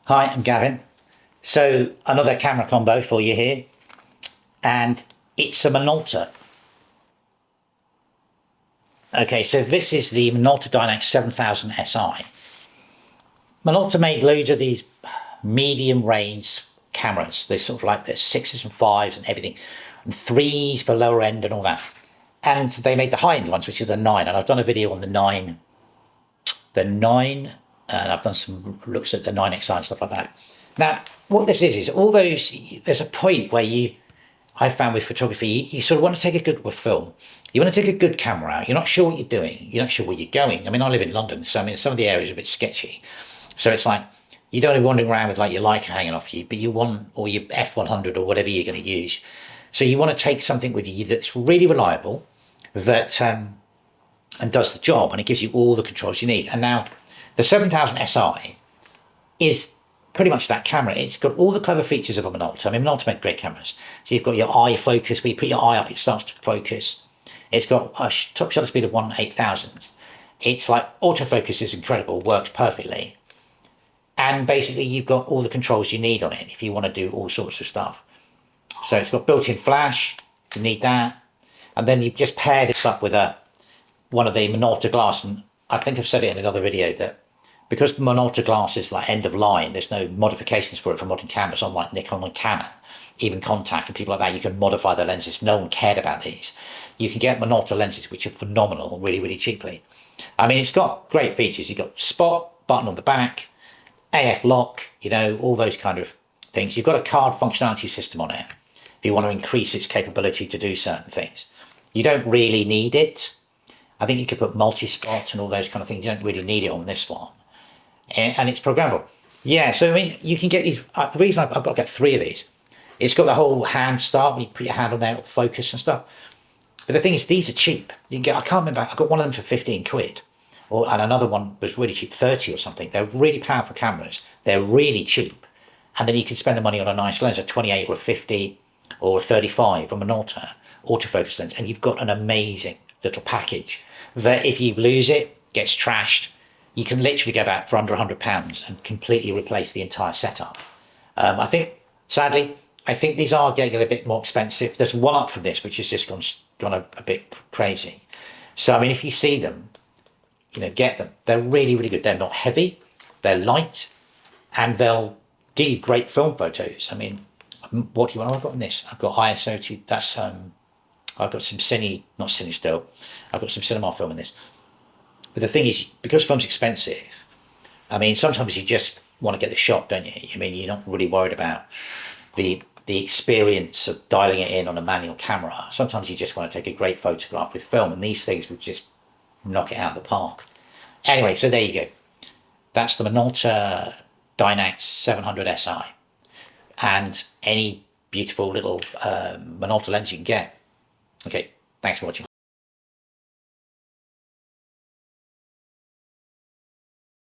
Hi, I'm Gavin. So another camera combo for you here, and it's a Minolta. Okay, so this is the Minolta Dynax 700si. Minolta made loads of these medium range cameras. They're sort of like the 6s and 5s and everything, and 3s for lower end and all that. And they made the high end ones, which is the 9. And I've done a video on the 9, and I've done some looks at the 9XI and stuff like that. Now, what this is all those, there's a point where I found with photography, you sort of want to take a good film. You want to take a good camera out. You're not sure what you're doing. You're not sure where you're going. I mean, I live in London, so I mean, some of the areas are a bit sketchy. So it's like, you don't want to be wandering around with like your Leica hanging off you, but you want, or your F100 or whatever you're going to use. So you want to take something with you that's really reliable, that and does the job, and it gives you all the controls you need. And now, the 7000si is pretty much that camera. It's got all the clever features of a Minolta. I mean, Minolta make great cameras. So you've got your eye focus, where you put your eye up, it starts to focus. It's got a top shutter speed of 1/8000. It's like autofocus is incredible, works perfectly. And basically you've got all the controls you need on it if you want to do all sorts of stuff. So it's got built-in flash, you need that. And then you just pair this up with one of the Minolta glass. And I think I've said it in another video that because Minolta glass is like end of line, there's no modifications for it for modern cameras, unlike Nikon and Canon, even Contact and people like that. You can modify the lenses. No one cared about these. You can get Minolta lenses which are phenomenal, really, really cheaply. I mean, it's got great features. You've got spot button on the back, AF lock, you know, all those kind of things. You've got a card functionality system on it if you want to increase its capability to do certain things. You don't really need it. I think you could put multi-spot and all those kind of things. You don't really need it on this one. And it's programmable. Yeah, so I mean, you can get these. The reason I've got to get 3 of these, it's got the whole hand start, where you put your hand on there, it'll focus and stuff. But the thing is, these are cheap. You can get, I can't remember, I got one of them for 15 quid. And another one was really cheap, 30 or something. They're really powerful cameras. They're really cheap. And then you can spend the money on a nice lens, a 28 or a 50 or a 35 from an autofocus lens. And you've got an amazing little package that if you lose it, gets trashed, you can literally go back for under £100 and completely replace the entire setup. I think, sadly, these are getting a bit more expensive. There's one up from this, which has just gone a bit crazy. So, I mean, if you see them, you know, get them. They're really, really good. They're not heavy, they're light, and they'll give you great film photos. I mean, what do you want? I've got in this. I've got ISO, that's, I've got some not cine still, I've got some cinema film in this. But the thing is, because film's expensive, I mean, sometimes you just want to get the shot, don't you? I mean, you're not really worried about the experience of dialing it in on a manual camera. Sometimes you just want to take a great photograph with film, and these things would just knock it out of the park. Anyway, so there you go. That's the Minolta Dynax 700si. And any beautiful little Minolta lens you can get. Okay, thanks for watching.